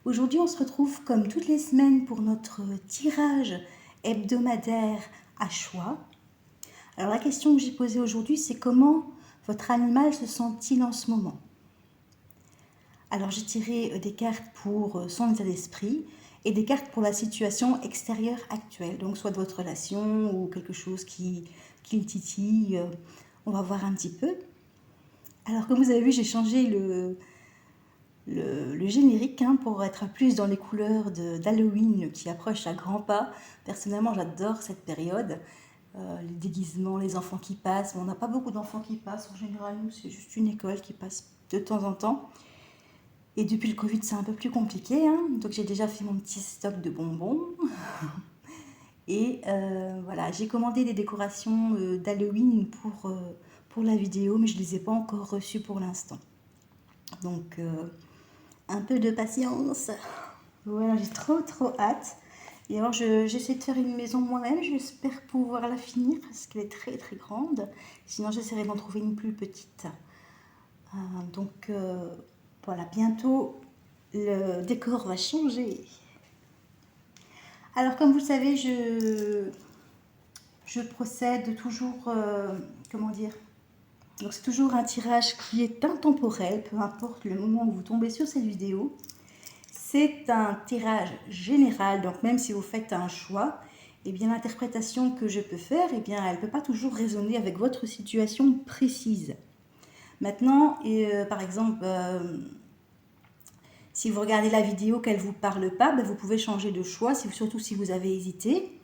Aujourd'hui, on se retrouve comme toutes les semaines pour notre tirage hebdomadaire à choix. Alors la question que j'ai posée aujourd'hui, c'est comment votre animal se sent-il en ce moment? Alors j'ai tiré des cartes pour son état d'esprit et des cartes pour la situation extérieure actuelle, donc soit de votre relation ou quelque chose qui le titille. On va voir un petit peu. Alors comme vous avez vu, j'ai changé le générique pour être plus dans les couleurs d'Halloween qui approchent à grands pas. Personnellement, j'adore cette période. Les déguisements, les enfants qui passent. On n'a pas beaucoup d'enfants qui passent. En général, nous, c'est juste une école qui passe de temps en temps. Et depuis le Covid, c'est un peu plus compliqué. Donc, j'ai déjà fait mon petit stock de bonbons. Et voilà, j'ai commandé des décorations d'Halloween pour la vidéo, mais je ne les ai pas encore reçues pour l'instant. Donc, un peu de patience. Voilà, j'ai trop hâte. Et alors j'essaie de faire une maison moi-même, j'espère pouvoir la finir parce qu'elle est très grande. Sinon j'essaierai d'en trouver une plus petite. Donc voilà, bientôt le décor va changer. Alors comme vous le savez, je procède toujours, comment dire, donc c'est toujours un tirage qui est intemporel, peu importe le moment où vous tombez sur cette vidéo. C'est un tirage général, donc même si vous faites un choix, eh bien l'interprétation que je peux faire, eh bien elle ne peut pas toujours résonner avec votre situation précise. Maintenant, par exemple, si vous regardez la vidéo qu'elle ne vous parle pas, ben vous pouvez changer de choix, surtout si vous avez hésité.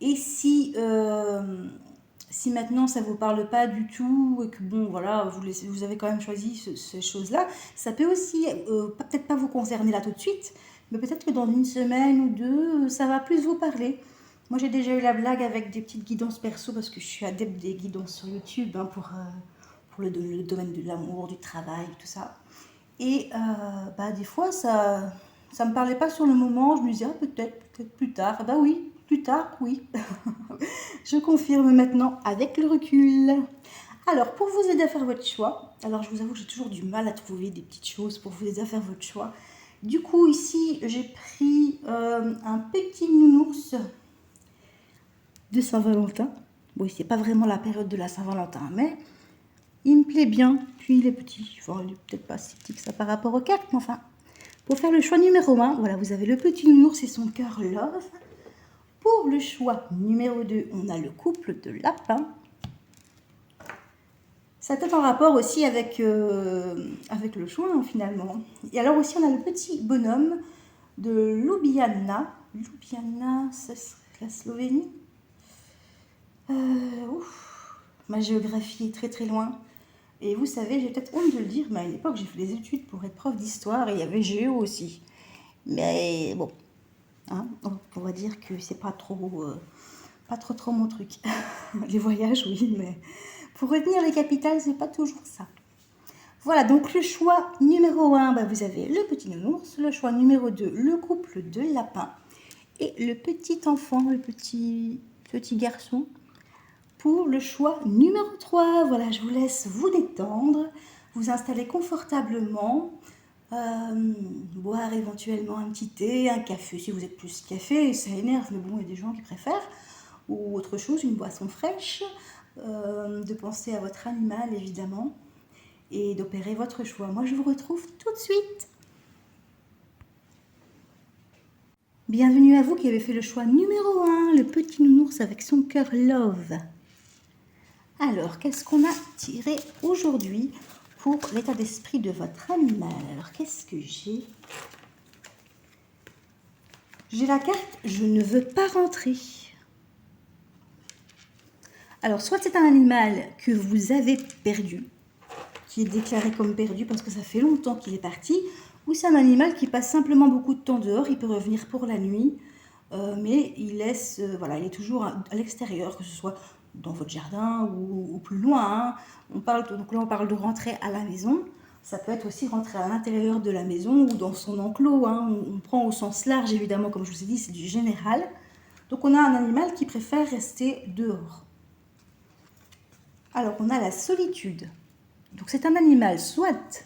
Et si maintenant ça ne vous parle pas du tout et que bon voilà vous avez quand même choisi ces choses-là, ça peut aussi peut-être pas vous concerner là tout de suite, mais peut-être que dans une semaine ou deux, ça va plus vous parler. Moi j'ai déjà eu la blague avec des petites guidances perso parce que je suis adepte des guidances sur YouTube pour le domaine de l'amour, du travail, tout ça. Et des fois ça me parlait pas sur le moment, je me disais peut-être plus tard. Bah oui, plus tard, oui. Je confirme maintenant avec le recul. Alors, pour vous aider à faire votre choix, alors je vous avoue que j'ai toujours du mal à trouver des petites choses pour vous aider à faire votre choix. Du coup, ici, j'ai pris un petit nounours de Saint-Valentin. Bon, c'est pas vraiment la période de la Saint-Valentin, mais il me plaît bien. Puis il est petit. Enfin, il est peut-être pas si petit que ça par rapport aux cartes, mais enfin. Pour faire le choix numéro 1, voilà, vous avez le petit nounours et son cœur love. Pour le choix numéro 2, on a le couple de lapins. Ça est en rapport aussi avec le choix finalement. Et alors aussi, on a le petit bonhomme de Ljubljana. Ljubljana, ça serait la Slovénie. Ma géographie est très loin. Et vous savez, j'ai peut-être honte de le dire, mais à une époque, j'ai fait des études pour être prof d'histoire et il y avait géo aussi. Mais bon, on va dire que c'est pas trop mon truc. Les voyages, oui, mais pour retenir les capitales, c'est pas toujours ça. Voilà, donc le choix numéro 1, vous avez le petit nounours. Le choix numéro 2, le couple de lapins. Et le petit enfant, le petit garçon. Pour le choix numéro 3, voilà, je vous laisse vous détendre, vous installer confortablement, boire éventuellement un petit thé, un café, si vous êtes plus café, ça énerve, mais bon, il y a des gens qui préfèrent, ou autre chose, une boisson fraîche, de penser à votre animal évidemment, et d'opérer votre choix. Moi, je vous retrouve tout de suite. Bienvenue à vous qui avez fait le choix numéro 1, le petit nounours avec son cœur love. Alors, qu'est-ce qu'on a tiré aujourd'hui pour l'état d'esprit de votre animal? Alors, qu'est-ce que j'ai? J'ai la carte « Je ne veux pas rentrer ». Alors, soit c'est un animal que vous avez perdu, qui est déclaré comme perdu parce que ça fait longtemps qu'il est parti, ou c'est un animal qui passe simplement beaucoup de temps dehors, il peut revenir pour la nuit, mais il laisse, voilà, il est toujours à l'extérieur, que ce soit dans votre jardin ou plus loin. Donc là, on parle de rentrer à la maison. Ça peut être aussi rentrer à l'intérieur de la maison ou dans son enclos. On prend au sens large, évidemment, comme je vous ai dit, c'est du général. Donc, on a un animal qui préfère rester dehors. Alors, on a la solitude. Donc, c'est un animal soit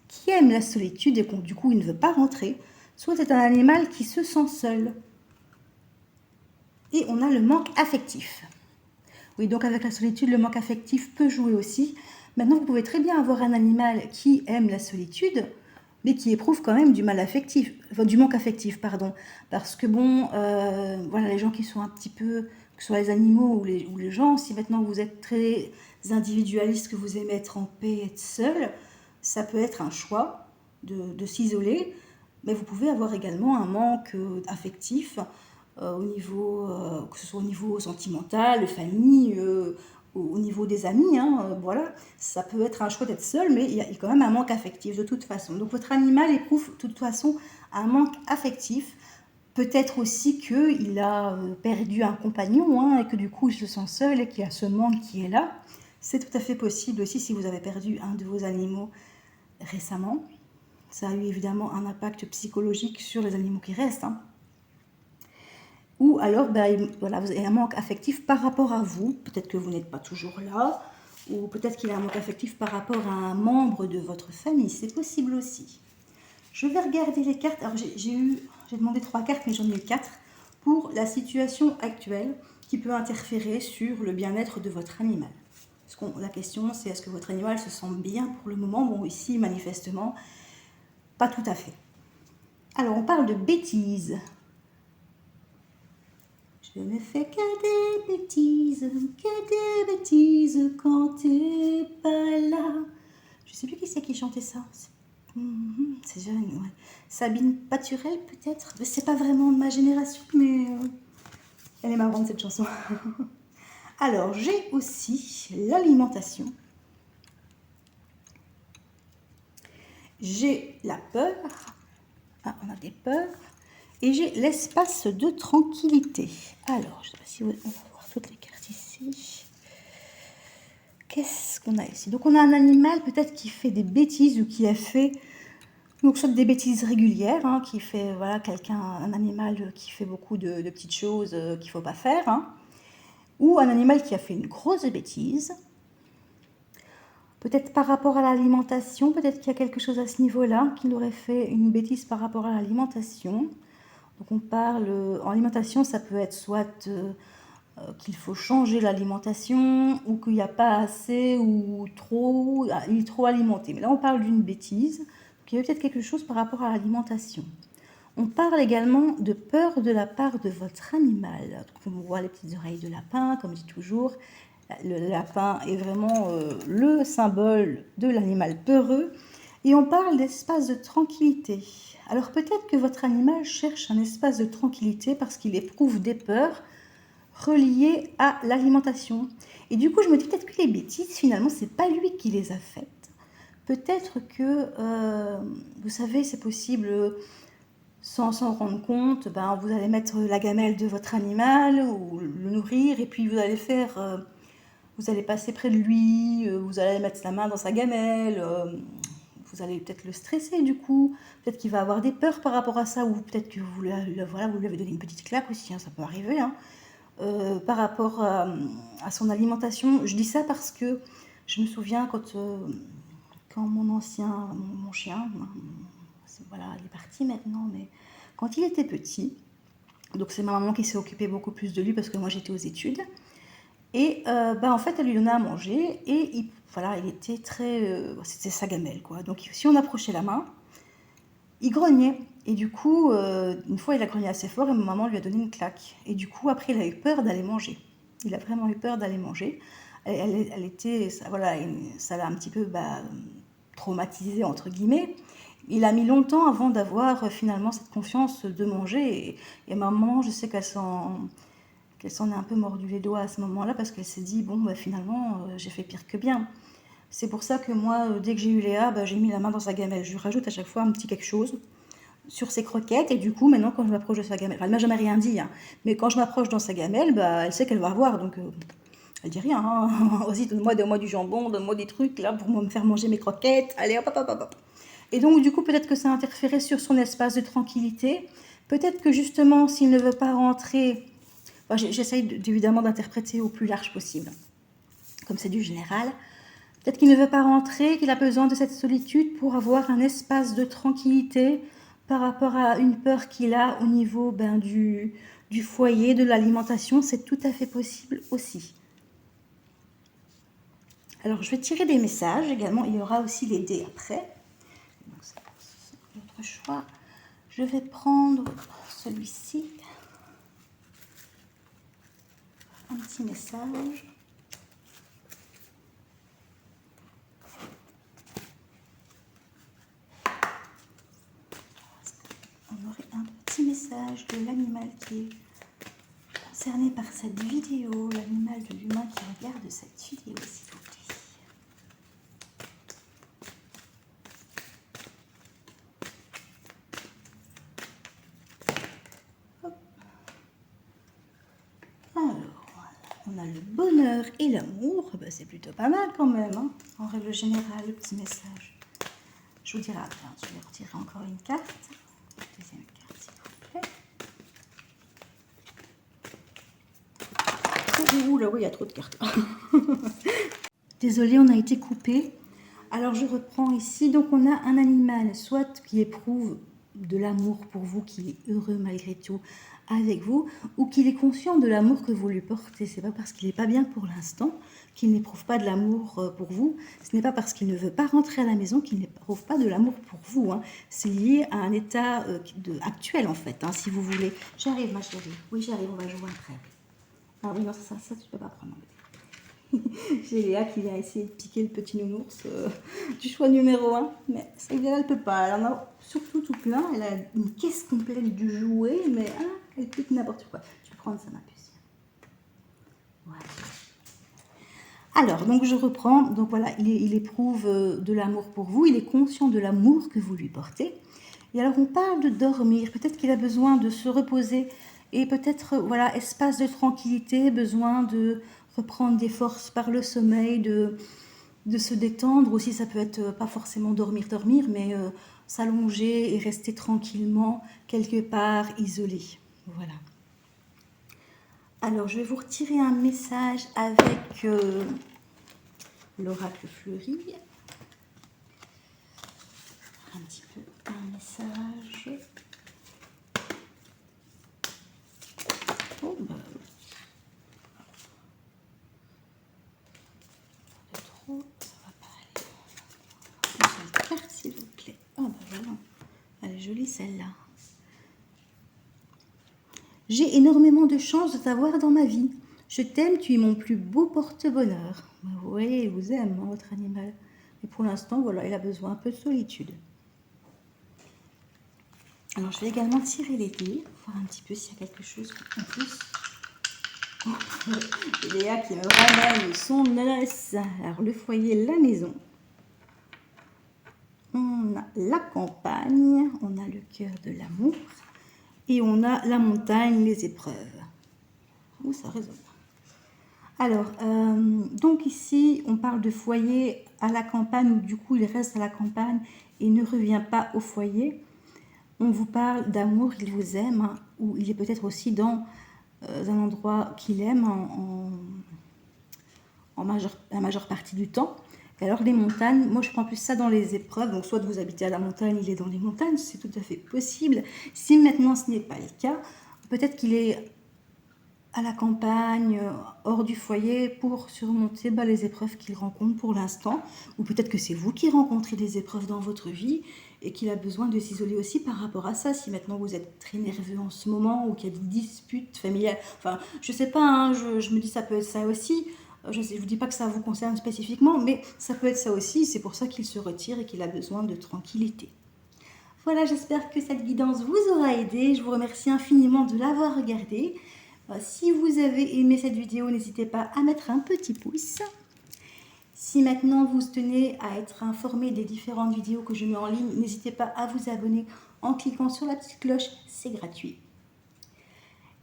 qui aime la solitude et du coup, il ne veut pas rentrer, soit c'est un animal qui se sent seul. Et on a le manque affectif. Oui, donc avec la solitude, le manque affectif peut jouer aussi. Maintenant, vous pouvez très bien avoir un animal qui aime la solitude, mais qui éprouve quand même du mal affectif, enfin, du manque affectif, pardon. Parce que bon, voilà, les gens qui sont un petit peu, que ce soit les animaux ou les gens, si maintenant vous êtes très individualiste, que vous aimez être en paix, être seul, ça peut être un choix de s'isoler, mais vous pouvez avoir également un manque affectif au niveau, que ce soit au niveau sentimental, famille, au niveau des amis, hein, voilà, ça peut être un choix d'être seul, mais il y a quand même un manque affectif de toute façon. Donc votre animal éprouve de toute façon un manque affectif. Peut-être aussi qu'il a perdu un compagnon hein, et que du coup il se sent seul et qu'il y a ce manque qui est là. C'est tout à fait possible aussi si vous avez perdu un de vos animaux récemment. Ça a eu évidemment un impact psychologique sur les animaux qui restent. Hein. Ou alors, voilà, vous avez un manque affectif par rapport à vous. Peut-être que vous n'êtes pas toujours là. Ou peut-être qu'il a un manque affectif par rapport à un membre de votre famille. C'est possible aussi. Je vais regarder les cartes. Alors, j'ai demandé 3 cartes, mais j'en ai eu 4. Pour la situation actuelle qui peut interférer sur le bien-être de votre animal. La question, c'est est-ce que votre animal se sent bien pour le moment? Bon, ici, manifestement, pas tout à fait. Alors, on parle de bêtises. Je ne fais que des bêtises quand t'es pas là. Je sais plus qui c'est qui chantait ça. C'est jeune, ouais. Sabine Paturel peut-être. C'est pas vraiment de ma génération, mais elle est marrante cette chanson. Alors j'ai aussi l'alimentation. J'ai la peur. Ah, on a des peurs. Et j'ai l'espace de tranquillité. Alors, je ne sais pas si on va voir toutes les cartes ici. Qu'est-ce qu'on a ici? Donc, on a un animal peut-être qui fait des bêtises ou qui a fait, donc soit des bêtises régulières, hein, qui fait, voilà, un animal qui fait beaucoup de petites choses qu'il ne faut pas faire, hein, ou un animal qui a fait une grosse bêtise. Peut-être par rapport à l'alimentation, peut-être qu'il y a quelque chose à ce niveau-là, qu'il aurait fait une bêtise par rapport à l'alimentation. Donc on parle, en alimentation, ça peut être soit qu'il faut changer l'alimentation ou qu'il n'y a pas assez ou trop, il est trop alimenté. Mais là, on parle d'une bêtise. Donc il y a peut-être quelque chose par rapport à l'alimentation. On parle également de peur de la part de votre animal. Donc on voit les petites oreilles de lapin, comme je dis toujours. Le lapin est vraiment le symbole de l'animal peureux. Et on parle d'espace de tranquillité. Alors peut-être que votre animal cherche un espace de tranquillité parce qu'il éprouve des peurs reliées à l'alimentation. Et du coup, je me dis peut-être que les bêtises, finalement, c'est pas lui qui les a faites. Peut-être que, vous savez, c'est possible, sans s'en rendre compte, vous allez mettre la gamelle de votre animal ou le nourrir et puis vous allez vous allez passer près de lui, vous allez mettre la main dans sa gamelle, vous allez peut-être le stresser du coup, peut-être qu'il va avoir des peurs par rapport à ça, ou peut-être que vous lui avez donné une petite claque aussi, hein, ça peut arriver, hein, par rapport à son alimentation. Je dis ça parce que je me souviens quand mon chien, voilà, il est parti maintenant, mais quand il était petit, donc c'est ma maman qui s'est occupée beaucoup plus de lui parce que moi j'étais aux études, et en fait elle lui donnait à manger, et il était c'était sa gamelle quoi, donc si on approchait la main, il grognait, et du coup une fois il a grogné assez fort et ma maman lui a donné une claque, et du coup après il a eu peur d'aller manger, il a vraiment eu peur d'aller manger. Elle était, ça l'a un petit peu traumatisé entre guillemets. Il a mis longtemps avant d'avoir finalement cette confiance de manger, et maman, je sais qu'elle s'en est un peu mordu les doigts à ce moment-là parce qu'elle s'est dit bon finalement j'ai fait pire que bien. C'est pour ça que moi dès que j'ai eu Léa, j'ai mis la main dans sa gamelle. Je lui rajoute à chaque fois un petit quelque chose sur ses croquettes, et du coup maintenant quand je m'approche de sa gamelle, elle m'a jamais rien dit, hein, mais quand je m'approche dans sa gamelle, elle sait qu'elle va avoir, donc elle dit rien, hein. Vas-y, donne-moi du jambon, donne-moi des trucs là pour me faire manger mes croquettes, allez hop hop hop hop. Et donc du coup peut-être que ça a interféré sur son espace de tranquillité. Peut-être que justement s'il ne veut pas rentrer, j'essaye évidemment d'interpréter au plus large possible, comme c'est du général. Peut-être qu'il ne veut pas rentrer, qu'il a besoin de cette solitude pour avoir un espace de tranquillité, par rapport à une peur qu'il a au niveau du foyer, de l'alimentation, c'est tout à fait possible aussi. Alors, je vais tirer des messages également. Il y aura aussi les dés après. Donc, c'est notre choix. Je vais prendre celui-ci. Un petit message. On aurait un petit message de l'animal qui est concerné par cette vidéo, l'animal de l'humain qui regarde cette vidéo, s'il vous plaît. On a le bonheur et l'amour, ben, c'est plutôt pas mal quand même, hein, en règle générale, le petit message. Je vous dirai après, je vais retirer encore une carte. Deuxième carte, s'il vous plaît. Ouh là, oui, il y a trop de cartes. Désolée, on a été coupé. Alors, je reprends ici. Donc, on a un animal, soit qui éprouve de l'amour pour vous, qui est heureux malgré tout avec vous, ou qu'il est conscient de l'amour que vous lui portez. C'est pas parce qu'il n'est pas bien pour l'instant qu'il n'éprouve pas de l'amour pour vous. Ce n'est pas parce qu'il ne veut pas rentrer à la maison qu'il n'éprouve pas de l'amour pour vous, hein. C'est lié à un état actuel en fait, hein, si vous voulez. J'arrive ma chérie. Oui, j'arrive, on va jouer après. Ah oui, non, ça tu peux pas prendre. J'ai Léa qui vient essayer de piquer le petit nounours du choix numéro 1, mais celle-là, elle ne peut pas. Elle en a surtout tout plein. Elle a une caisse complète de jouets, mais elle pique n'importe quoi. Je vais prendre ça, ma puce. Voilà. Alors, donc je reprends. Donc voilà, il éprouve de l'amour pour vous. Il est conscient de l'amour que vous lui portez. Et alors, on parle de dormir. Peut-être qu'il a besoin de se reposer. Et peut-être, voilà, espace de tranquillité, besoin de reprendre des forces par le sommeil, de se détendre. Aussi, ça peut être pas forcément dormir, mais s'allonger et rester tranquillement quelque part isolé. Voilà. Alors, je vais vous retirer un message avec l'oracle fleuri. Un petit peu un message. Oh, bah. Trop, ça va pas aller. Une seule carte, s'il vous plaît. Oh, bah voilà. Elle est jolie, celle-là. J'ai énormément de chance de t'avoir dans ma vie. Je t'aime, tu es mon plus beau porte-bonheur. Vous voyez, il vous aime, hein, votre animal. Mais pour l'instant, voilà, il a besoin un peu de solitude. Alors, je vais également tirer les dés, voir un petit peu s'il y a quelque chose en plus. Oh, Léa qui me ramène son os. Alors, le foyer, la maison. On a la campagne, on a le cœur de l'amour. Et on a la montagne, les épreuves. Oh, ça résonne. Alors, donc ici, on parle de foyer à la campagne, où du coup, il reste à la campagne et ne revient pas au foyer. On vous parle d'amour, il vous aime, hein, ou il est peut-être aussi dans un endroit qu'il aime la majeure partie du temps. Et alors les montagnes, moi je prends plus ça dans les épreuves, donc soit vous habitez à la montagne, il est dans les montagnes, c'est tout à fait possible. Si maintenant ce n'est pas le cas, peut-être qu'il est à la campagne, hors du foyer, pour surmonter les épreuves qu'il rencontre pour l'instant, ou peut-être que c'est vous qui rencontrez des épreuves dans votre vie et qu'il a besoin de s'isoler aussi par rapport à ça. Si maintenant vous êtes très nerveux en ce moment ou qu'il y a des disputes familiales, enfin je sais pas, hein, je me dis ça peut être ça aussi. Je ne vous dis pas que ça vous concerne spécifiquement, mais ça peut être ça aussi. C'est pour ça qu'il se retire et qu'il a besoin de tranquillité. Voilà, j'espère que cette guidance vous aura aidé. Je vous remercie infiniment de l'avoir regardée. Si vous avez aimé cette vidéo, n'hésitez pas à mettre un petit pouce. Si maintenant vous tenez à être informé des différentes vidéos que je mets en ligne, n'hésitez pas à vous abonner en cliquant sur la petite cloche, c'est gratuit.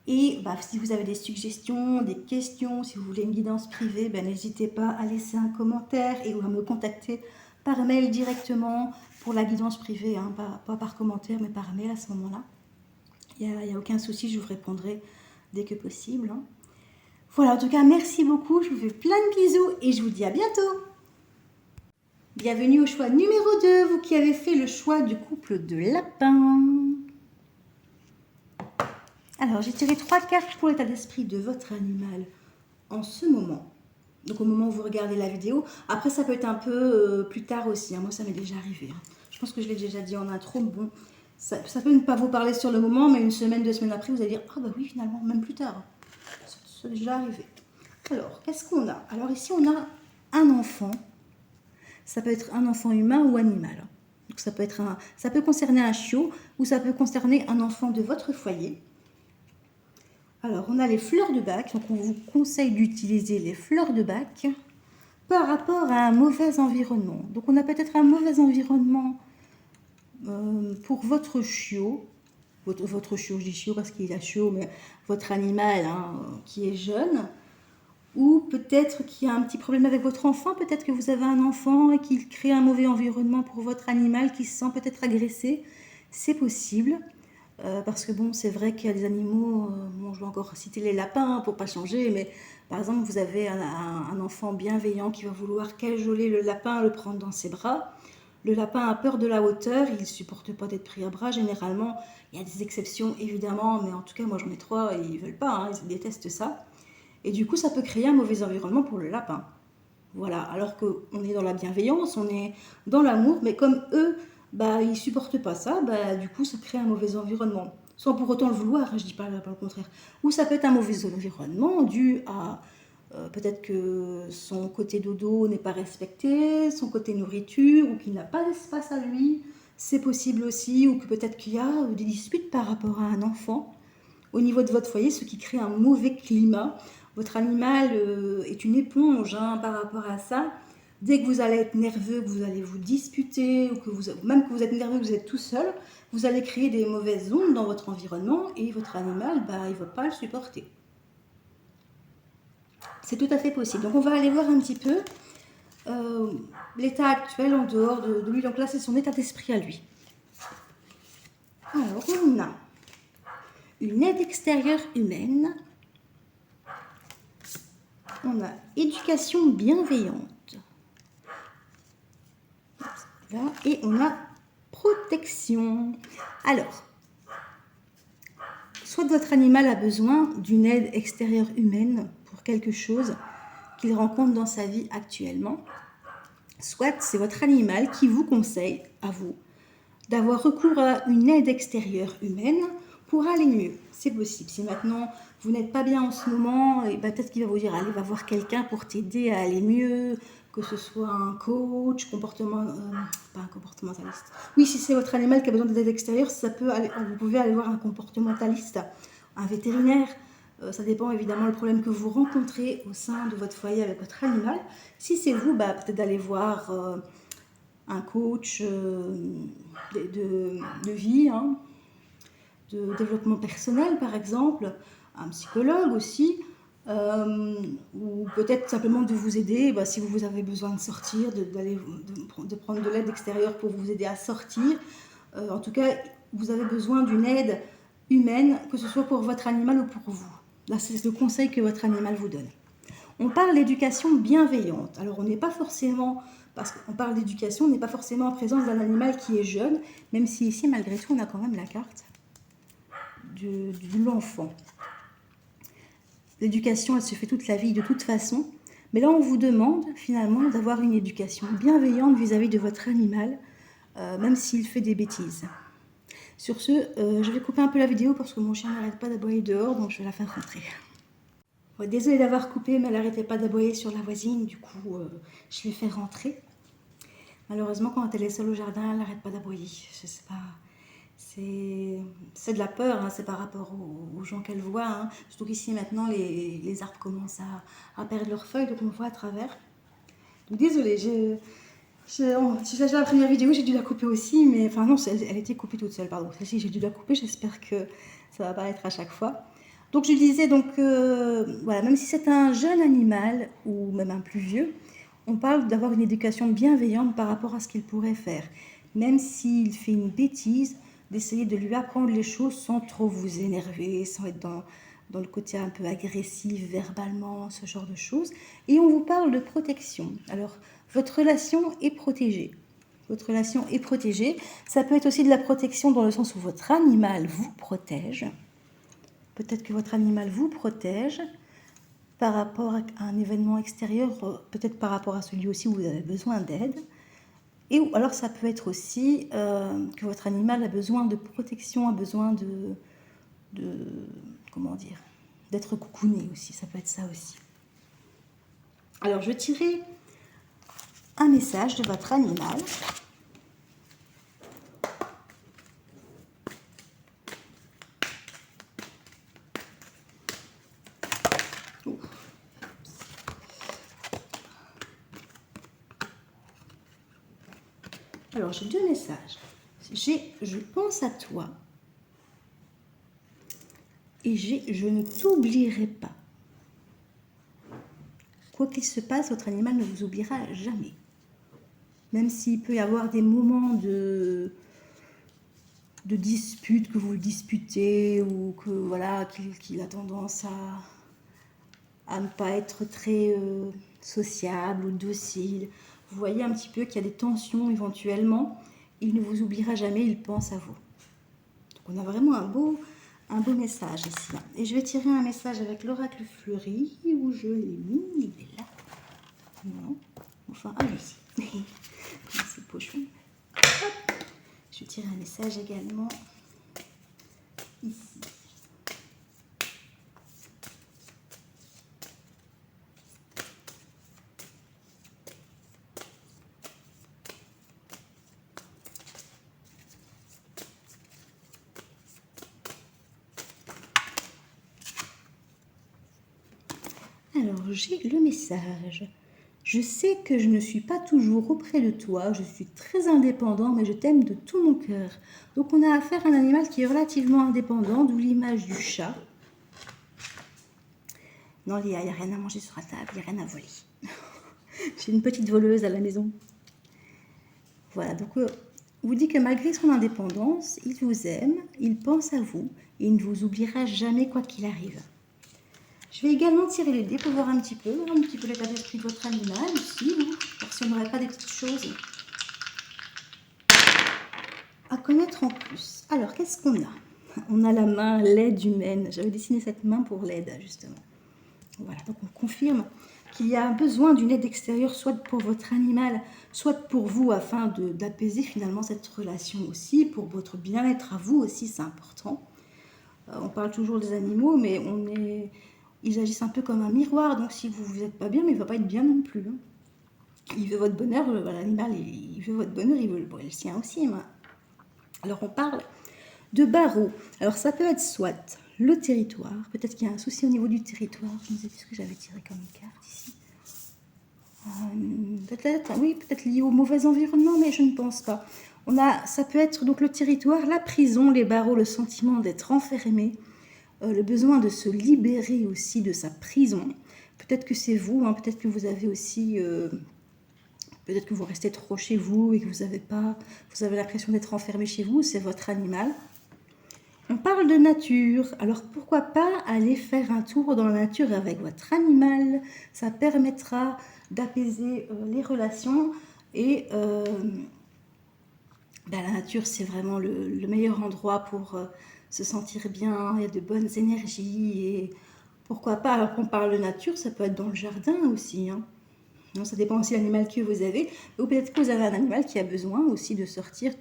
Et si vous avez des suggestions, des questions, si vous voulez une guidance privée, n'hésitez pas à laisser un commentaire et à me contacter par mail directement pour la guidance privée, hein, pas par commentaire mais par mail à ce moment-là. Il n'y a aucun souci, je vous répondrai dès que possible, hein. Voilà, en tout cas, merci beaucoup, je vous fais plein de bisous et je vous dis à bientôt. Bienvenue au choix numéro 2, vous qui avez fait le choix du couple de lapins. Alors, j'ai tiré 3 cartes pour l'état d'esprit de votre animal en ce moment. Donc, au moment où vous regardez la vidéo. Après, ça peut être un peu plus tard aussi. Hein. Moi, ça m'est déjà arrivé. Hein. Je pense que je l'ai déjà dit en intro. Bon, ça peut ne pas vous parler sur le moment, mais une semaine, 2 semaines après, vous allez dire « Ah bah oui, finalement, même plus tard. » C'est déjà arrivé. Alors, qu'est-ce qu'on a? Alors, ici, on a un enfant. Ça peut être un enfant humain ou animal. Donc ça peut concerner un chiot ou ça peut concerner un enfant de votre foyer. Alors, on a les fleurs de bac. Donc, on vous conseille d'utiliser les fleurs de bac par rapport à un mauvais environnement. Donc, on a peut-être un mauvais environnement pour votre chiot. Votre chiot, je dis chiot parce qu'il a chiot, mais votre animal hein, qui est jeune. Ou peut-être qu'il y a un petit problème avec votre enfant, peut-être que vous avez un enfant et qu'il crée un mauvais environnement pour votre animal qui se sent peut-être agressé. C'est possible, parce que bon, c'est vrai qu'il y a des animaux, bon, je vais encore citer les lapins pour pas changer, mais par exemple, vous avez un enfant bienveillant qui va vouloir cajoler le lapin, le prendre dans ses bras. Le lapin a peur de la hauteur, il ne supporte pas d'être pris à bras. Généralement, il y a des exceptions évidemment, mais en tout cas, moi j'en ai 3 et ils ne veulent pas, hein, ils détestent ça. Et du coup, ça peut créer un mauvais environnement pour le lapin. Voilà, alors qu'on est dans la bienveillance, on est dans l'amour, mais comme eux, bah, ils ne supportent pas ça, bah, du coup, ça crée un mauvais environnement. Sans pour autant le vouloir, je ne dis pas le contraire. Ou ça peut être un mauvais environnement dû à peut-être que son côté dodo n'est pas respecté, son côté nourriture, ou qu'il n'a pas d'espace à lui. C'est possible aussi, ou que peut-être qu'il y a des disputes par rapport à un enfant au niveau de votre foyer, ce qui crée un mauvais climat. Votre animal est une éponge hein, par rapport à ça. Dès que vous allez être nerveux, que vous allez vous disputer, ou même que vous êtes nerveux, que vous êtes tout seul, vous allez créer des mauvaises ondes dans votre environnement et votre animal, bah, il ne va pas le supporter. C'est tout à fait possible. Donc on va aller voir un petit peu l'état actuel en dehors de lui. Donc là, c'est son état d'esprit à lui. Alors, on a une aide extérieure humaine. On a éducation bienveillante. Là, et on a protection. Alors, soit votre animal a besoin d'une aide extérieure humaine pour quelque chose qu'il rencontre dans sa vie actuellement, soit c'est votre animal qui vous conseille, à vous, d'avoir recours à une aide extérieure humaine pour aller mieux. C'est possible. Si maintenant vous n'êtes pas bien en ce moment, et peut-être qu'il va vous dire allez, va voir quelqu'un pour t'aider à aller mieux, que ce soit un coach, pas un comportementaliste. Oui, si c'est votre animal qui a besoin d'aide extérieure, vous pouvez aller voir un comportementaliste, un vétérinaire. Ça dépend évidemment du problème que vous rencontrez au sein de votre foyer avec votre animal. Si c'est vous, peut-être d'aller voir un coach de vie, hein, de développement personnel par exemple, un psychologue aussi, ou peut-être simplement de vous aider si vous avez besoin de sortir, de prendre de l'aide extérieure pour vous aider à sortir. En tout cas, vous avez besoin d'une aide humaine, que ce soit pour votre animal ou pour vous. Là, c'est le conseil que votre animal vous donne. On parle d'éducation bienveillante. Alors, on n'est pas forcément, parce qu'on parle d'éducation, on n'est pas forcément en présence d'un animal qui est jeune, même si ici, malgré tout, on a quand même la carte de l'enfant. L'éducation, elle se fait toute la vie, de toute façon. Mais là, on vous demande, finalement, d'avoir une éducation bienveillante vis-à-vis de votre animal, même s'il fait des bêtises. Sur ce, je vais couper un peu la vidéo parce que mon chien n'arrête pas d'aboyer dehors, donc je vais la faire rentrer. Ouais, désolée d'avoir coupé, mais elle n'arrêtait pas d'aboyer sur la voisine, du coup, je l'ai fait rentrer. Malheureusement, quand elle est seule au jardin, elle n'arrête pas d'aboyer. Je sais pas, c'est de la peur, hein, c'est par rapport aux gens qu'elle voit. Hein. Surtout qu'ici, maintenant, les arbres commencent à perdre leurs feuilles, donc on voit à travers. Donc désolée, si j'ai la première vidéo, j'ai dû la couper aussi, mais enfin non, elle était coupée toute seule, pardon. Celle-ci, j'ai dû la couper, j'espère que ça va pas être à chaque fois. Donc je disais, voilà, même si c'est un jeune animal ou même un plus vieux, on parle d'avoir une éducation bienveillante par rapport à ce qu'il pourrait faire. Même s'il fait une bêtise, d'essayer de lui apprendre les choses sans trop vous énerver, sans être dans le côté un peu agressif, verbalement, ce genre de choses. Et on vous parle de protection. Alors, votre relation est protégée. Votre relation est protégée. Ça peut être aussi de la protection dans le sens où votre animal vous protège. Peut-être que votre animal vous protège par rapport à un événement extérieur, peut-être par rapport à celui aussi où vous avez besoin d'aide. Et alors ça peut être aussi que votre animal a besoin de protection, a besoin comment dire, d'être coucouné aussi, ça peut être ça aussi. Alors je tirais un message de votre animal. Alors j'ai deux messages. J'ai je pense à toi et j'ai je ne t'oublierai pas. Quoi qu'il se passe, votre animal ne vous oubliera jamais. Même s'il peut y avoir des moments de dispute, que vous le disputez ou que voilà qu'il a tendance à ne pas être très sociable ou docile. Vous voyez un petit peu qu'il y a des tensions éventuellement. Il ne vous oubliera jamais, il pense à vous. Donc on a vraiment un beau message ici. Et je vais tirer un message avec l'oracle fleuri. Où je l'ai mis? Il est là. Non. Enfin, ah oui. Merci pochon. Hop. Je vais tirer un message également ici. Alors, j'ai le message. Je sais que je ne suis pas toujours auprès de toi, je suis très indépendant, mais je t'aime de tout mon cœur. Donc on a affaire à un animal qui est relativement indépendant, d'où l'image du chat. Non, il n'y a rien à manger sur la table, il n'y a rien à voler. J'ai une petite voleuse à la maison. Voilà, donc on vous dit que malgré son indépendance, il vous aime, il pense à vous, et il ne vous oubliera jamais quoi qu'il arrive. Je vais également tirer les dés pour voir un petit peu l'état d'esprit de votre animal aussi, voir si on n'aurait pas des petites choses à connaître en plus. Alors, qu'est-ce qu'on a? On a la main, l'aide humaine. J'avais dessiné cette main pour l'aide, justement. Voilà, donc on confirme qu'il y a besoin d'une aide extérieure, soit pour votre animal, soit pour vous, afin d'apaiser finalement cette relation aussi, pour votre bien-être à vous aussi, c'est important. On parle toujours des animaux, mais ils agissent un peu comme un miroir, donc si vous n'êtes pas bien, mais il ne va pas être bien non plus. Il veut votre bonheur, l'animal, il veut votre bonheur, il veut le sien aussi. Alors on parle de barreaux. Alors ça peut être soit le territoire, peut-être qu'il y a un souci au niveau du territoire, je ne sais plus ce que j'avais tiré comme carte ici. Peut-être lié au mauvais environnement, mais je ne pense pas. Ça peut être donc le territoire, la prison, les barreaux, le sentiment d'être enfermé, le besoin de se libérer aussi de sa prison. Peut-être que c'est vous, peut-être que vous avez aussi, peut-être que vous restez trop chez vous et que vous avez l'impression d'être enfermé chez vous, c'est votre animal. On parle de nature, alors pourquoi pas aller faire un tour dans la nature avec votre animal, ça permettra d'apaiser les relations et la nature c'est vraiment le meilleur endroit pour se sentir bien, il y a de bonnes énergies et pourquoi pas, alors qu'on parle de nature, ça peut être dans le jardin aussi. Non, ça dépend aussi de l'animal que vous avez, ou peut-être que vous avez un animal qui a besoin aussi de sortir,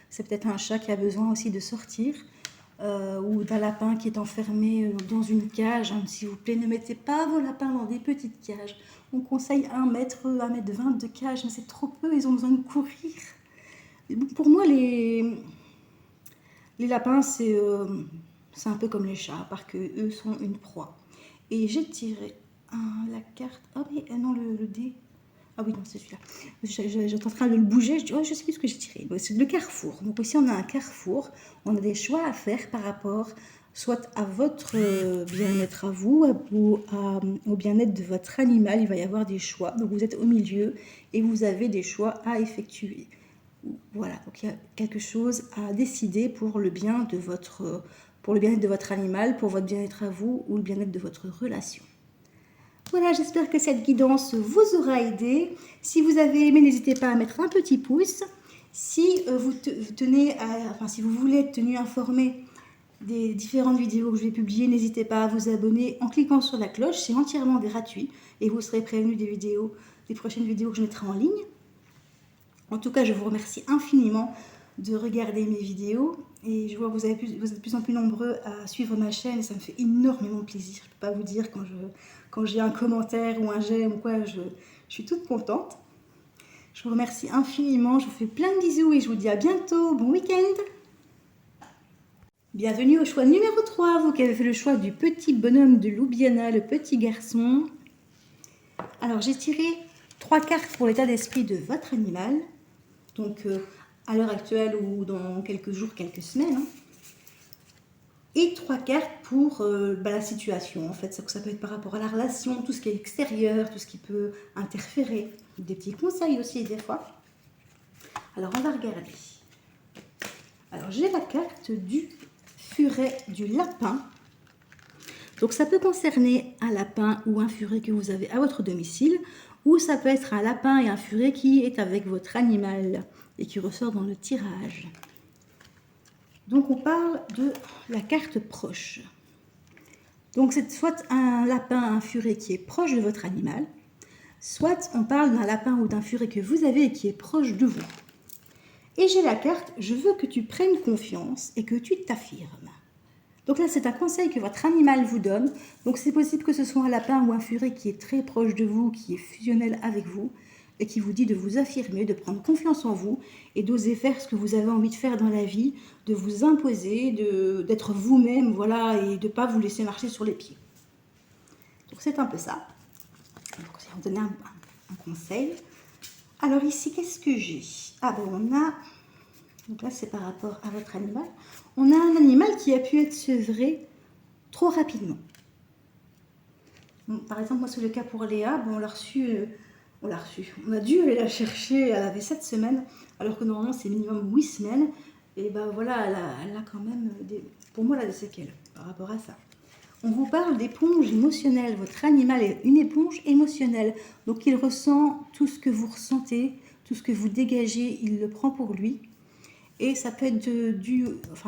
c'est peut-être un chat qui a besoin aussi de sortir. Ou d'un lapin qui est enfermé dans une cage. S'il vous plaît, ne mettez pas vos lapins dans des petites cages. On conseille 1 mètre, 1 mètre 20 de cage, mais c'est trop peu, ils ont besoin de courir. Pour moi, les lapins, c'est un peu comme les chats, à part qu'eux sont une proie. Et j'ai tiré la carte... Ah mais non, le dé... Ah oui, non, c'est celui-là. J'étais en train de le bouger. Je dis, je sais plus ce que j'ai tiré. C'est le carrefour. Donc ici, on a un carrefour. On a des choix à faire par rapport soit à votre bien-être à vous, ou au bien-être de votre animal. Il va y avoir des choix. Donc vous êtes au milieu et vous avez des choix à effectuer. Voilà, donc il y a quelque chose à décider pour le bien de votre pour le bien-être de votre animal, pour votre bien-être à vous ou le bien-être de votre relation. Voilà, j'espère que cette guidance vous aura aidé. Si vous avez aimé, n'hésitez pas à mettre un petit pouce. Si si vous voulez être tenu informé des différentes vidéos que je vais publier, n'hésitez pas à vous abonner en cliquant sur la cloche. C'est entièrement gratuit et vous serez prévenu des prochaines vidéos que je mettrai en ligne. En tout cas, je vous remercie infiniment de regarder mes vidéos et je vois que vous êtes de plus en plus nombreux à suivre ma chaîne et ça me fait énormément plaisir. Je ne peux pas vous dire quand j'ai un commentaire ou un j'aime ou quoi, je suis toute contente. Je vous remercie infiniment, je vous fais plein de bisous et je vous dis à bientôt. Bon week-end! Bienvenue au choix numéro 3, vous qui avez fait le choix du petit bonhomme de Ljubljana, le petit garçon. Alors j'ai tiré 3 cartes pour l'état d'esprit de votre animal. Donc à l'heure actuelle ou dans quelques jours, quelques semaines. Et 3 cartes pour la situation. En fait, ça peut être par rapport à la relation, tout ce qui est extérieur, tout ce qui peut interférer. Des petits conseils aussi des fois. Alors on va regarder. Alors j'ai la carte du furet du lapin. Donc ça peut concerner un lapin ou un furet que vous avez à votre domicile, ou ça peut être un lapin et un furet qui est avec votre animal et qui ressort dans le tirage. Donc on parle de la carte proche. Donc c'est soit un lapin, un furet qui est proche de votre animal, soit on parle d'un lapin ou d'un furet que vous avez et qui est proche de vous. Et j'ai la carte « Je veux que tu prennes confiance et que tu t'affirmes ». Donc là, c'est un conseil que votre animal vous donne. Donc c'est possible que ce soit un lapin ou un furet qui est très proche de vous, qui est fusionnel avec vous, et qui vous dit de vous affirmer, de prendre confiance en vous, et d'oser faire ce que vous avez envie de faire dans la vie, de vous imposer, d'être vous-même, voilà, et de ne pas vous laisser marcher sur les pieds. Donc c'est un peu ça. Donc on va donner un conseil. Alors ici, qu'est-ce que j'ai? Ah ben on a... Donc là, c'est par rapport à votre animal. On a un animal qui a pu être sevré trop rapidement. Bon, par exemple, moi, c'est le cas pour Léa. Bon, on l'a reçue. On a dû aller la chercher. Elle avait 7 semaines, alors que normalement, c'est minimum 8 semaines. Et ben voilà, elle a quand même, pour moi, elle a des séquelles par rapport à ça. On vous parle d'éponge émotionnelle. Votre animal est une éponge émotionnelle. Donc, il ressent tout ce que vous ressentez, tout ce que vous dégagez, il le prend pour lui. Et ça peut être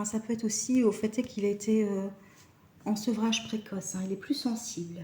ça peut être aussi au fait qu'il a été en sevrage précoce, hein, il est plus sensible.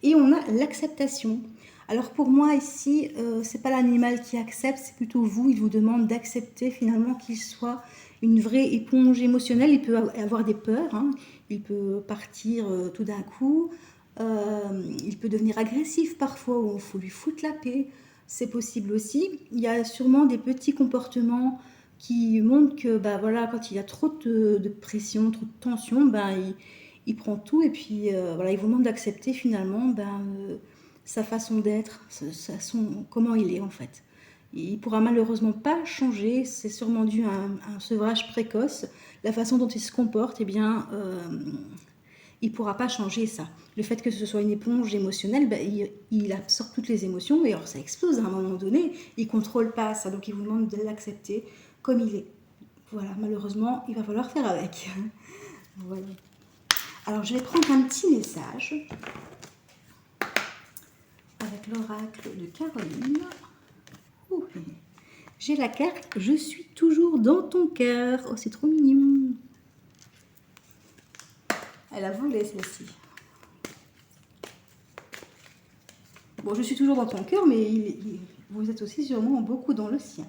Et on a l'acceptation. Alors pour moi ici, c'est pas l'animal qui accepte, c'est plutôt vous. Il vous demande d'accepter finalement qu'il soit une vraie éponge émotionnelle. Il peut avoir des peurs, hein. Il peut partir tout d'un coup. Il peut devenir agressif parfois, où il faut lui foutre la paix. C'est possible aussi. Il y a sûrement des petits comportements qui montrent que voilà, quand il y a trop de pression, trop de tension, il prend tout et puis voilà, il vous demande d'accepter finalement sa façon d'être, comment il est en fait. Il ne pourra malheureusement pas changer, c'est sûrement dû à un sevrage précoce. La façon dont il se comporte, eh bien, il ne pourra pas changer ça. Le fait que ce soit une éponge émotionnelle, il absorbe toutes les émotions et alors ça explose à un moment donné. Il ne contrôle pas ça, donc il vous demande de l'accepter comme il est. Voilà, malheureusement, il va falloir faire avec. Voilà. Alors, je vais prendre un petit message avec l'oracle de Caroline. Ouh, j'ai la carte « Je suis toujours dans ton cœur ». Oh, c'est trop mignon. Elle a volé, celle-ci. Bon, je suis toujours dans ton cœur, mais vous êtes aussi sûrement beaucoup dans le sien.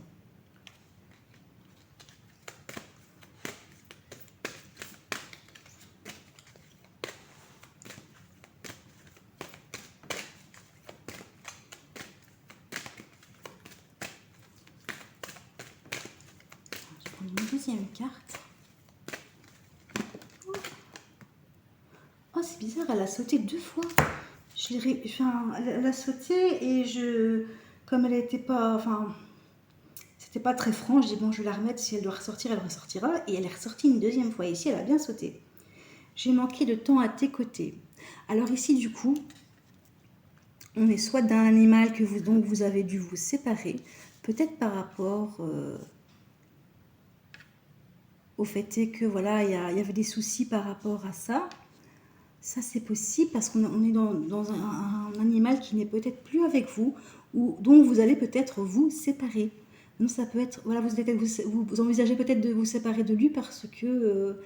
Je prends une deuxième carte. Oh, c'est bizarre, elle a sauté 2 fois. Elle a sauté et comme elle n'était pas, c'était pas très franc, je dis bon, je vais la remettre, si elle doit ressortir, elle ressortira. Et elle est ressortie une deuxième fois. Ici, elle a bien sauté. J'ai manqué de temps à tes côtés. Alors ici, du coup, on est soit d'un animal dont vous avez dû vous séparer, peut-être par rapport au fait est que voilà, il y avait des soucis par rapport à ça. Ça, c'est possible parce qu'on est dans un animal qui n'est peut-être plus avec vous ou dont vous allez peut-être vous séparer. Donc, ça peut être, voilà, vous envisagez peut-être de vous séparer de lui parce que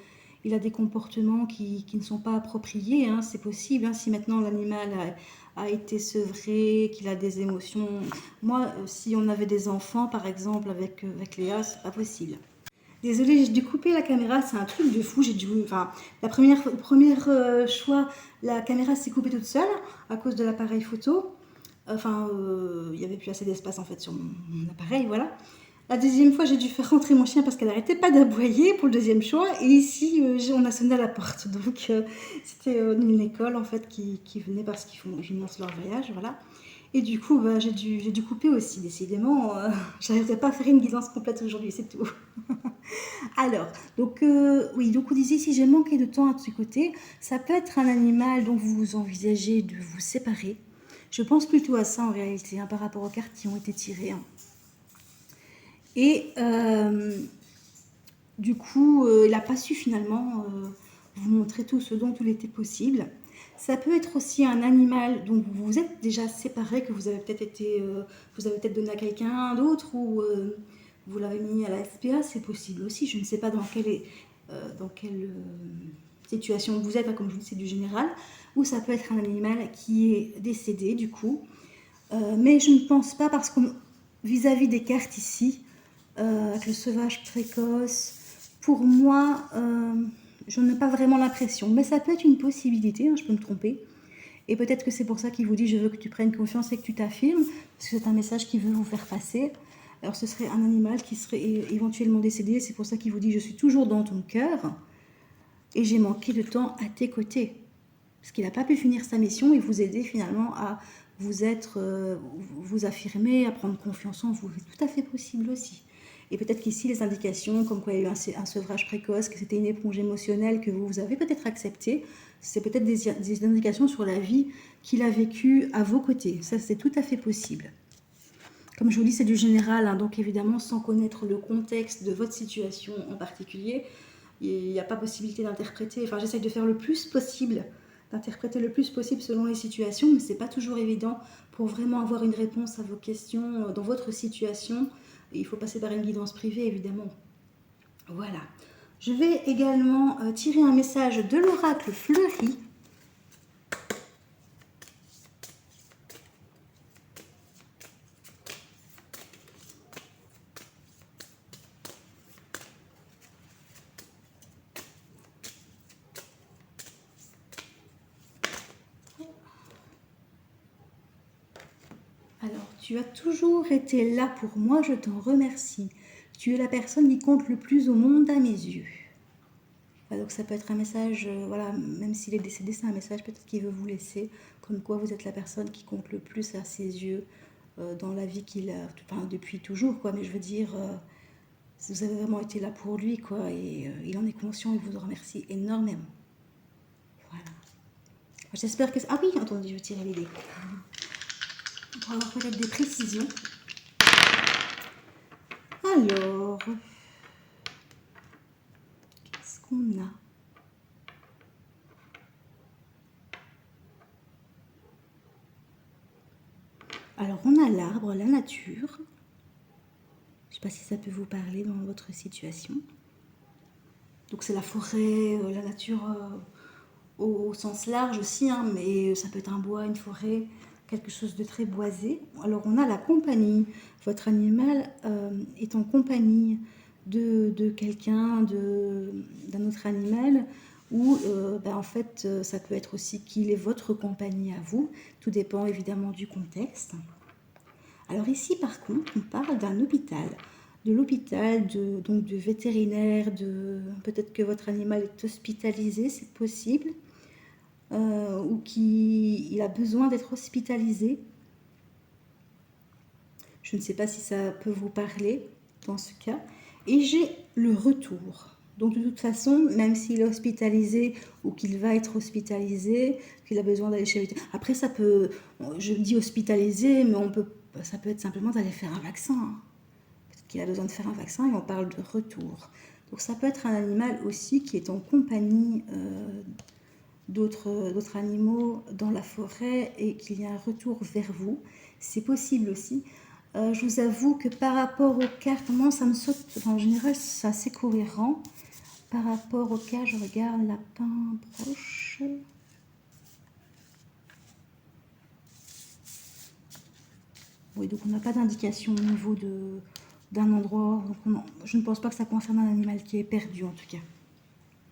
il a des comportements qui ne sont pas appropriés. Hein, c'est possible. Hein, si maintenant l'animal a été sevré, qu'il a des émotions. Moi, si on avait des enfants, par exemple, avec Léa, c'est pas possible. Désolée, j'ai dû couper la caméra, c'est un truc de fou. J'ai dû, enfin, première choix, la caméra s'est coupée toute seule à cause de l'appareil photo. Enfin, il n'y avait plus assez d'espace en fait sur mon appareil, voilà. La deuxième fois, j'ai dû faire rentrer mon chien parce qu'elle n'arrêtait pas d'aboyer pour le deuxième choix. Et ici, on a sonné à la porte. Donc, c'était une école en fait qui venait parce qu'ils financent leur voyage, voilà. Et du coup, bah, j'ai dû couper aussi, décidément. J'arriverai pas à faire une guidance complète aujourd'hui, c'est tout. Alors, donc, oui, donc on disait si j'ai manqué de temps à ce côté, ça peut être un animal dont vous envisagez de vous séparer. Je pense plutôt à ça en réalité, hein, par rapport aux cartes qui ont été tirées. Hein. Et du coup, il n'a pas su finalement vous montrer tout ce dont il était possible. Ça peut être aussi un animal dont vous vous êtes déjà séparé, que vous avez peut-être vous avez peut-être donné à quelqu'un d'autre ou vous l'avez mis à la SPA, c'est possible aussi. Je ne sais pas dans quelle situation vous êtes, hein, comme je vous dis, c'est du général. Ou ça peut être un animal qui est décédé du coup. Mais je ne pense pas parce que vis-à-vis des cartes ici, avec le sauvage précoce, pour moi, je n'ai pas vraiment l'impression. Mais ça peut être une possibilité, hein, je peux me tromper. Et peut-être que c'est pour ça qu'il vous dit je veux que tu prennes confiance et que tu t'affirmes, parce que c'est un message qu'il veut vous faire passer. Alors ce serait un animal qui serait éventuellement décédé, c'est pour ça qu'il vous dit je suis toujours dans ton cœur et j'ai manqué de temps à tes côtés. Parce qu'il n'a pas pu finir sa mission et vous aider finalement à vous affirmer, à prendre confiance en vous. C'est tout à fait possible aussi. Et peut-être qu'ici, les indications, comme quoi il y a eu un sevrage précoce, que c'était une éponge émotionnelle que vous avez peut-être acceptée, c'est peut-être des indications sur la vie qu'il a vécue à vos côtés. Ça, c'est tout à fait possible. Comme je vous dis, c'est du général, hein, donc évidemment, sans connaître le contexte de votre situation en particulier, il n'y a pas possibilité d'interpréter. Enfin, j'essaye de faire le plus possible, d'interpréter le plus possible selon les situations, mais c'est pas toujours évident pour vraiment avoir une réponse à vos questions dans votre situation. Il faut passer par une guidance privée, évidemment. Voilà. Je vais également tirer un message de l'oracle fleuri. Alors, tu as toujours été là pour moi, je t'en remercie. Tu es la personne qui compte le plus au monde à mes yeux. Voilà, donc ça peut être un message, voilà, même s'il est décédé, c'est un message peut-être qu'il veut vous laisser, comme quoi vous êtes la personne qui compte le plus à ses yeux dans la vie qu'il a, enfin, depuis toujours, quoi. Mais je veux dire, vous avez vraiment été là pour lui, quoi, et il en est conscient et vous en remercie énormément. Voilà. J'espère que... Ah oui, attendez, je vais tirer les dés. Pour avoir peut-être des précisions. Alors, qu'est-ce qu'on a? Alors, on a l'arbre, la nature. Je ne sais pas si ça peut vous parler dans votre situation. Donc, c'est la forêt, la nature au sens large aussi, hein, mais ça peut être un bois, une forêt, quelque chose de très boisé. Alors, on a la compagnie. Votre animal est en compagnie de quelqu'un, d'un autre animal, ou en fait, ça peut être aussi qu'il est votre compagnie à vous. Tout dépend évidemment du contexte. Alors ici, par contre, on parle d'un hôpital. De l'hôpital, donc de vétérinaire, peut-être que votre animal est hospitalisé, c'est possible, ou qu'il a besoin d'être hospitalisé. Je ne sais pas si ça peut vous parler dans ce cas. Et j'ai le retour. Donc de toute façon, même s'il est hospitalisé ou qu'il va être hospitalisé, qu'il a besoin d'aller chez le vétérinaire. Après, ça peut, je dis hospitalisé, mais ça peut être simplement d'aller faire un vaccin. Hein. Peut-être qu'il a besoin de faire un vaccin et on parle de retour. Donc ça peut être un animal aussi qui est en compagnie d'autres animaux dans la forêt et qu'il y a un retour vers vous. C'est possible aussi. Je vous avoue que par rapport aux cartes, moi ça me saute, enfin, en général c'est assez cohérent. Par rapport aux cartes, je regarde lapin, broche. Oui, donc on n'a pas d'indication au niveau d'un endroit. Donc je ne pense pas que ça concerne un animal qui est perdu en tout cas,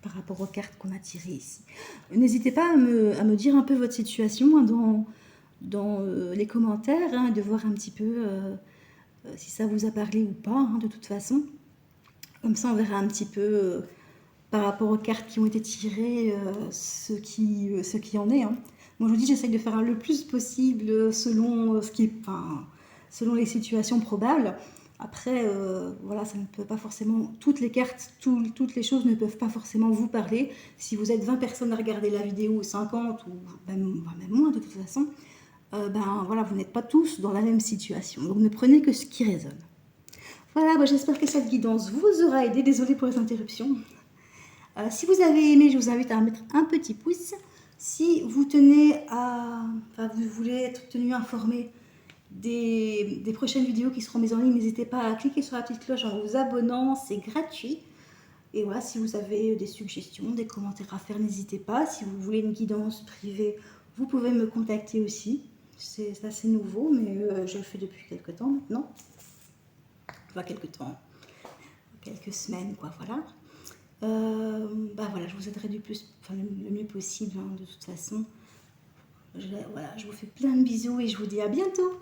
par rapport aux cartes qu'on a tirées ici. N'hésitez pas à me dire un peu votre situation hein, dans les commentaires, hein, de voir un petit peu si ça vous a parlé ou pas, hein, de toute façon. Comme ça, on verra un petit peu par rapport aux cartes qui ont été tirées, ce qui en est. Hein. Moi, je vous dis, j'essaye de faire le plus possible selon selon les situations probables. Après, voilà, ça ne peut pas forcément... Toutes les cartes, toutes les choses ne peuvent pas forcément vous parler. Si vous êtes 20 personnes à regarder la vidéo, 50 ou même moins de toute façon, ben voilà, vous n'êtes pas tous dans la même situation. Donc ne prenez que ce qui résonne. Voilà, bah, j'espère que cette guidance vous aura aidé. Désolée pour les interruptions. Si vous avez aimé, je vous invite à mettre un petit pouce. Si vous tenez à... Enfin, vous voulez être tenu informé des prochaines vidéos qui seront mises en ligne, n'hésitez pas à cliquer sur la petite cloche en vous abonnant, c'est gratuit. Et voilà, si vous avez des suggestions, des commentaires à faire, n'hésitez pas. Si vous voulez une guidance privée, vous pouvez me contacter aussi. C'est assez nouveau, mais je le fais depuis quelques temps maintenant. Enfin, quelques temps, quelques semaines, quoi, voilà. Bah voilà, je vous aiderai le mieux possible, hein, de toute façon. Voilà, je vous fais plein de bisous et je vous dis à bientôt.